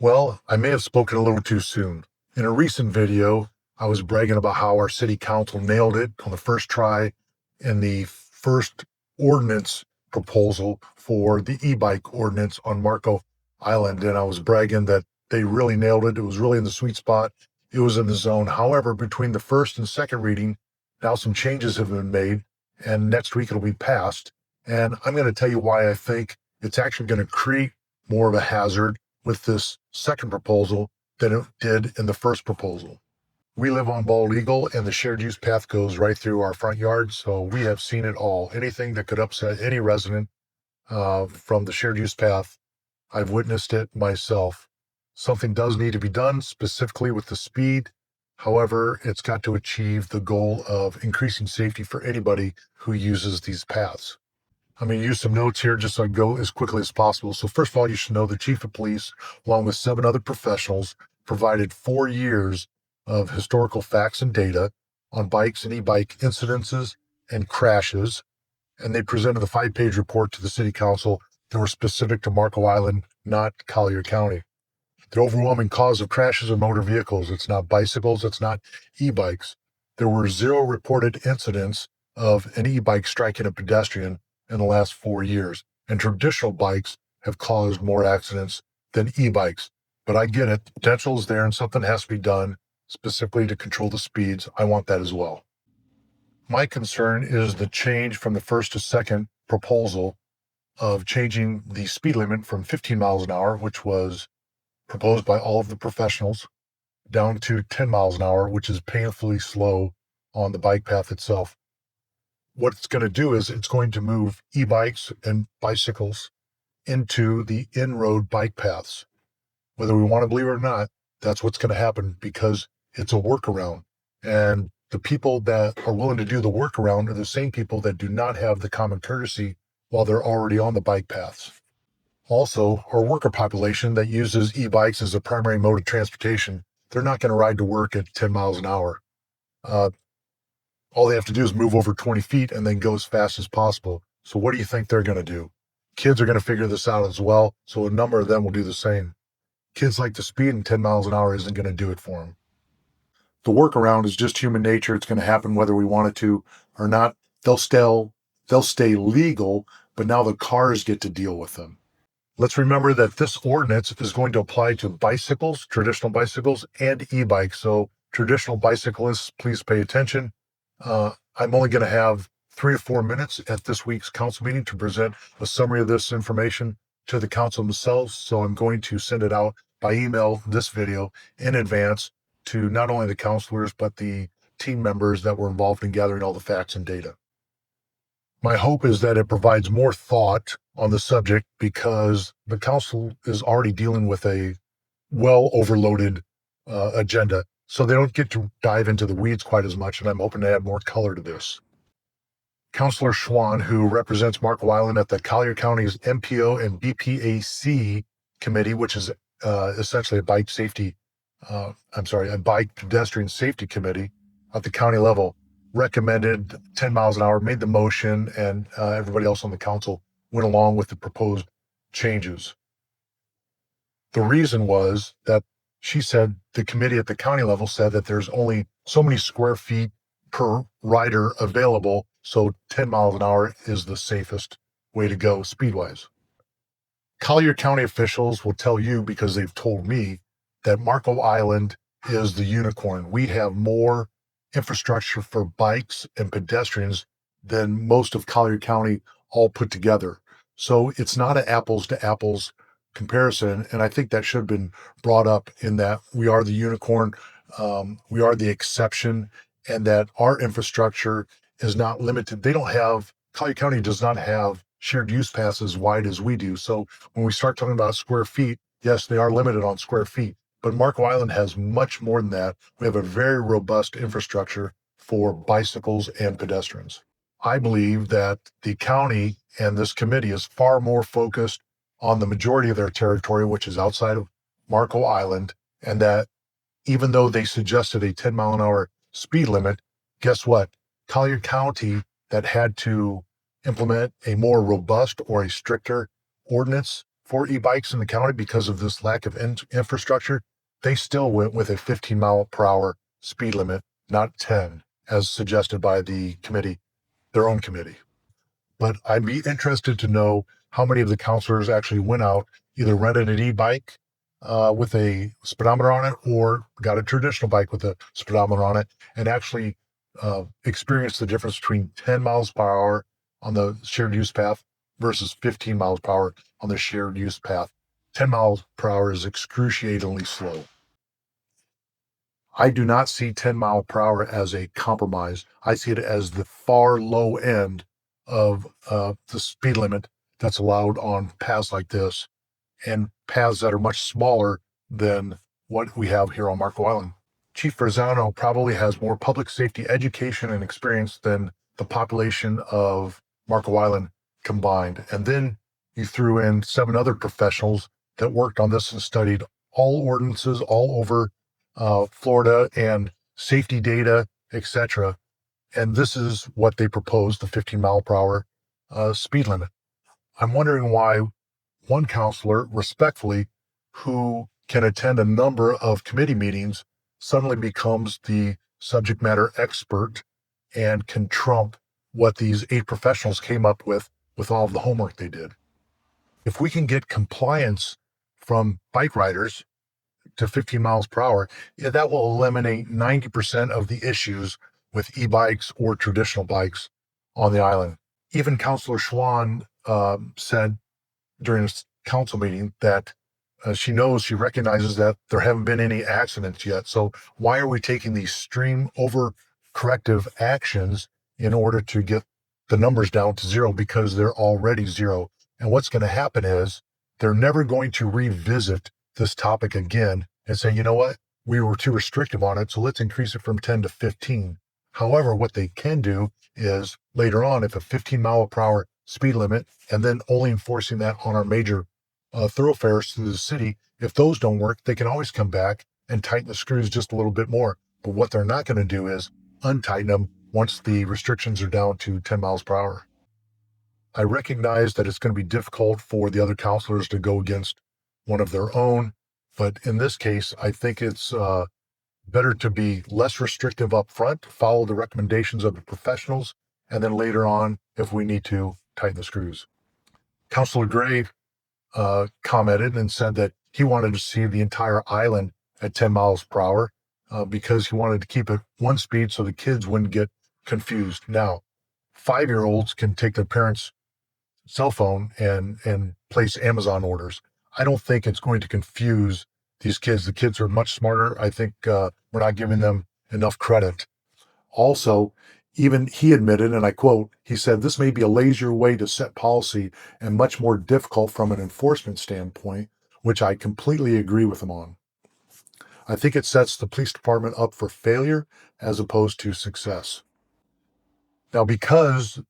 Well, I may have spoken a little too soon. In a recent video, I was bragging about how our city council nailed it on the first try in the first ordinance proposal for the e-bike ordinance on Marco Island. And I was bragging that they really nailed it. It was really in the sweet spot. It was in the zone. However, between the first and second reading, now some changes have been made, and next week it'll be passed. And I'm going to tell you why I think it's actually going to create more of a hazard with this second proposal than it did in the first proposal. We live on Bald Eagle, and the shared use path goes right through our front yard, so we have seen it all. Anything that could upset any resident from the shared use path, I've witnessed it myself. Something does need to be done, specifically with the speed. However, it's got to achieve the goal of increasing safety for anybody who uses these paths. I'm going to use some notes here just so I can go as quickly as possible. So first of all, you should know the chief of police, along with 7 other professionals, provided 4 years of historical facts and data on bikes and e-bike incidences and crashes. And they presented the 5-page report to the city council that were specific to Marco Island, not Collier County. The overwhelming cause of crashes are motor vehicles. It's not bicycles. It's not e-bikes. There were 0 reported incidents of an e-bike striking a pedestrian in the last 4 years. And traditional bikes have caused more accidents than e-bikes. But I get it. The potential is there and something has to be done specifically to control the speeds. I want that as well. My concern is the change from the first to second proposal of changing the speed limit from 15 miles an hour, which was proposed by all of the professionals, down to 10 miles an hour, which is painfully slow on the bike path itself. What it's going to do is it's going to move e-bikes and bicycles into the in-road bike paths. Whether we want to believe it or not, that's what's going to happen because it's a workaround. And the people that are willing to do the workaround are the same people that do not have the common courtesy while they're already on the bike paths. Also, our worker population that uses e-bikes as a primary mode of transportation, they're not going to ride to work at 10 miles an hour. All they have to do is move over 20 feet and then go as fast as possible. So what do you think they're going to do? Kids are going to figure this out as well, so a number of them will do the same. Kids like to speed, and 10 miles an hour isn't going to do it for them. The workaround is just human nature. It's going to happen whether we want it to or not. They'll stay legal, but now the cars get to deal with them. Let's remember that this ordinance is going to apply to bicycles, traditional bicycles, and e-bikes. So traditional bicyclists, please pay attention. I'm only going to have 3 to 4 minutes at this week's council meeting to present a summary of this information to the council themselves. So I'm going to send it out by email, this video, in advance to not only the councilors, but the team members that were involved in gathering all the facts and data. My hope is that it provides more thought on the subject because the council is already dealing with a well overloaded agenda. So they don't get to dive into the weeds quite as much, and I'm hoping to add more color to this. Councilor Schwan, who represents Marco Island at the Collier County's MPO and BPAC committee, which is essentially a bike pedestrian safety committee at the county level, recommended 10 miles an hour, made the motion, and everybody else on the council went along with the proposed changes. The reason was that she said the committee at the county level said that there's only so many square feet per rider available, so 10 miles an hour is the safest way to go speed-wise. Collier County officials will tell you, because they've told me, that Marco Island is the unicorn. We have more infrastructure for bikes and pedestrians than most of Collier County all put together. So it's not an apples to apples comparison, and I think that should have been brought up in that we are the unicorn, we are the exception, and that our infrastructure is not limited. Collier County does not have shared use paths as wide as we do. So when we start talking about square feet, yes, they are limited on square feet, but Marco Island has much more than that. We have a very robust infrastructure for bicycles and pedestrians. I believe that the county and this committee is far more focused on the majority of their territory, which is outside of Marco Island, and that even though they suggested a 10 mile an hour speed limit, guess what? Collier County that had to implement a more robust or a stricter ordinance for e-bikes in the county because of this lack of infrastructure, they still went with a 15-mile-per-hour speed limit, not 10, as suggested by the committee, their own committee. But I'd be interested to know how many of the counselors actually went out, either rented an e-bike with a speedometer on it or got a traditional bike with a speedometer on it and actually experienced the difference between 10 miles per hour on the shared use path versus 15 miles per hour on the shared use path. 10 miles per hour is excruciatingly slow. I do not see 10 mile per hour as a compromise. I see it as the far low end of the speed limit that's allowed on paths like this and paths that are much smaller than what we have here on Marco Island. Chief Verzano probably has more public safety education and experience than the population of Marco Island combined. And then you threw in 7 other professionals that worked on this and studied all ordinances all over Florida and safety data, etc. And this is what they proposed, the 15 mile per hour speed limit. I'm wondering why one counselor, respectfully, who can attend a number of committee meetings, suddenly becomes the subject matter expert and can trump what these 8 professionals came up with all of the homework they did. If we can get compliance from bike riders to 15 miles per hour, that will eliminate 90% of the issues with e-bikes or traditional bikes on the island. Even Councilor Schwan said during a council meeting that she recognizes that there haven't been any accidents yet. So why are we taking these extreme overcorrective actions in order to get the numbers down to 0 because they're already 0? And what's going to happen is they're never going to revisit this topic again and say, you know what, we were too restrictive on it, so let's increase it from 10 to 15. However, what they can do is later on, if a 15 mile per hour speed limit and then only enforcing that on our major thoroughfares through the city, if those don't work, they can always come back and tighten the screws just a little bit more. But what they're not going to do is untighten them once the restrictions are down to 10 miles per hour. I recognize that it's going to be difficult for the other counselors to go against one of their own, but in this case, I think it's better to be less restrictive up front, follow the recommendations of the professionals, and then later on, if we need to, tighten the screws. Councilor Gray commented and said that he wanted to see the entire island at 10 miles per hour because he wanted to keep it one speed so the kids wouldn't get confused. Now, 5-year-olds can take their parents' cell phone and place Amazon orders. I don't think it's going to confuse these kids. The kids are much smarter. I think we're not giving them enough credit. Also, even he admitted, and I quote, he said, "This may be a lazier way to set policy and much more difficult from an enforcement standpoint," which I completely agree with him on. I think it sets the police department up for failure as opposed to success. Now, because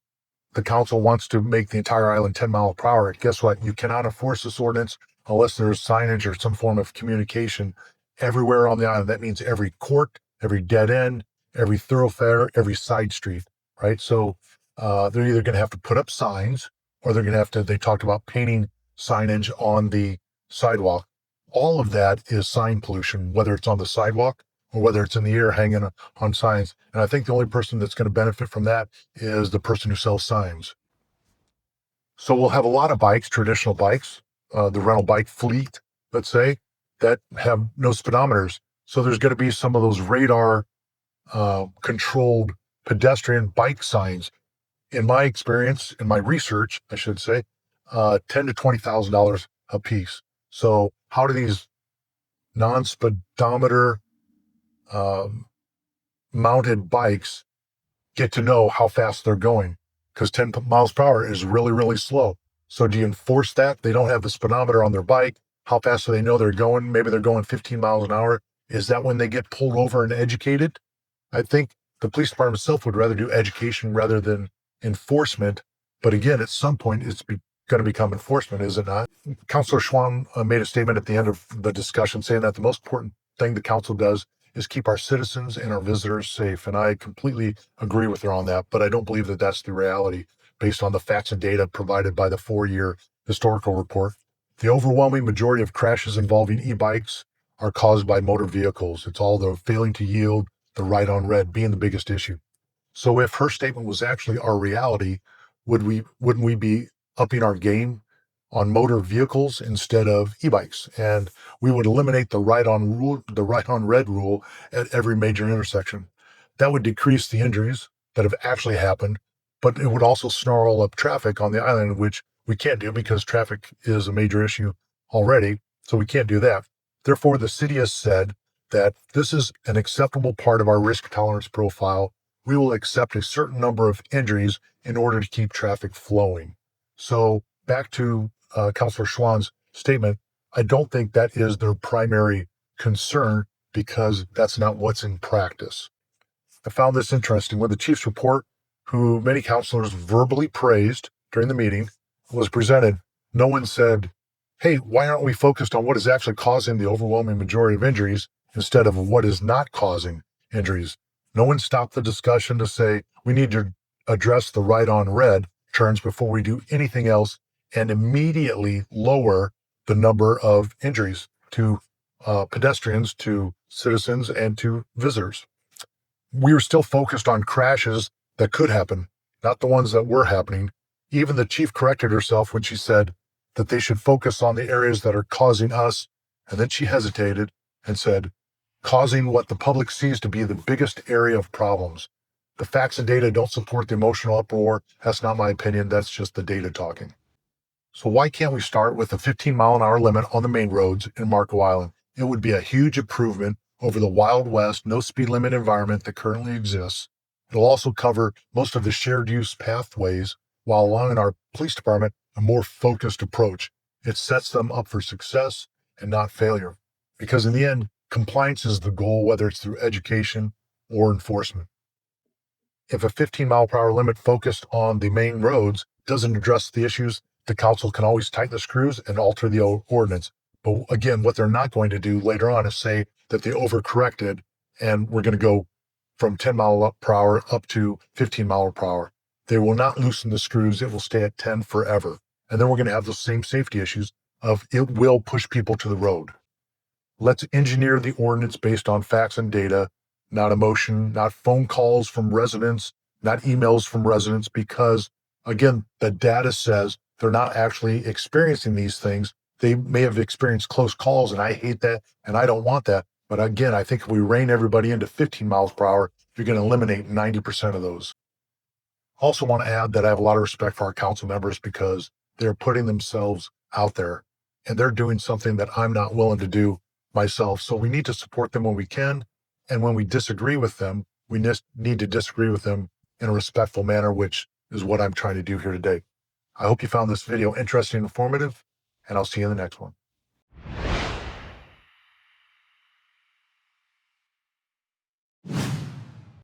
the council wants to make the entire island 10 mile per hour, guess what? You cannot enforce this ordinance unless there's signage or some form of communication everywhere on the island. That means every court, every dead end, every thoroughfare, every side street, right? So they're either going to have to put up signs or they're going to have to, they talked about painting signage on the sidewalk. All of that is sign pollution, whether it's on the sidewalk or whether it's in the air hanging on signs. And I think the only person that's going to benefit from that is the person who sells signs. So we'll have a lot of bikes, traditional bikes, the rental bike fleet, let's say, that have no speedometers. So there's going to be some of those radar controlled pedestrian bike signs. In my experience, in my research, I should say, $10,000 to $20,000 a piece. So how do these non-speedometer mounted bikes get to know how fast they're going? Because 10 miles per hour is really, really slow. So do you enforce that? They don't have the speedometer on their bike. How fast do they know they're going? Maybe they're going 15 miles an hour. Is that when they get pulled over and educated? I think the police department itself would rather do education rather than enforcement. But again, at some point, it's going to become enforcement, is it not? Councilor Schwan made a statement at the end of the discussion saying that the most important thing the council does is keep our citizens and our visitors safe. And I completely agree with her on that, but I don't believe that that's the reality based on the facts and data provided by the 4-year historical report. The overwhelming majority of crashes involving e-bikes are caused by motor vehicles. It's all the failing to yield, the right on red being the biggest issue. So if her statement was actually our reality, wouldn't we be upping our game on motor vehicles instead of e-bikes? And we would eliminate the right on red rule at every major intersection. That would decrease the injuries that have actually happened, but it would also snarl up traffic on the island, which we can't do because traffic is a major issue already. So we can't do that. Therefore, the city has said that this is an acceptable part of our risk tolerance profile. We will accept a certain number of injuries in order to keep traffic flowing. So back to Councillor Schwann's statement, I don't think that is their primary concern because that's not what's in practice. I found this interesting. When the chief's report, who many councilors verbally praised during the meeting, was presented, no one said, hey, why aren't we focused on what is actually causing the overwhelming majority of injuries instead of what is not causing injuries? No one stopped the discussion to say we need to address the right on red turns before we do anything else and immediately lower the number of injuries to pedestrians, to citizens, and to visitors. We were still focused on crashes that could happen, not the ones that were happening. Even the chief corrected herself when she said that they should focus on the areas that are causing us. And then she hesitated and said, causing what the public sees to be the biggest area of problems. The facts and data don't support the emotional uproar. That's not my opinion. That's just the data talking. So why can't we start with a 15-mile-an-hour limit on the main roads in Marco Island? It would be a huge improvement over the Wild West, no speed limit environment that currently exists. It'll also cover most of the shared use pathways while allowing our police department a more focused approach. It sets them up for success and not failure. Because in the end, compliance is the goal, whether it's through education or enforcement. If a 15-mile-per-hour limit focused on the main roads doesn't address the issues, the council can always tighten the screws and alter the ordinance. But again, what they're not going to do later on is say that they overcorrected and we're going to go from 10 mile per hour up to 15 mile per hour. They will not loosen the screws. It will stay at 10 forever. And then we're going to have the same safety issues of it will push people to the road. Let's engineer the ordinance based on facts and data, not emotion, not phone calls from residents, not emails from residents, because again, the data says they're not actually experiencing these things. They may have experienced close calls, and I hate that, and I don't want that. But again, I think if we rein everybody into 15 miles per hour, you're going to eliminate 90% of those. Also want to add that I have a lot of respect for our council members because they're putting themselves out there, and they're doing something that I'm not willing to do myself. So we need to support them when we can, and when we disagree with them, we need to disagree with them in a respectful manner, which is what I'm trying to do here today. I hope you found this video interesting and informative, and I'll see you in the next one.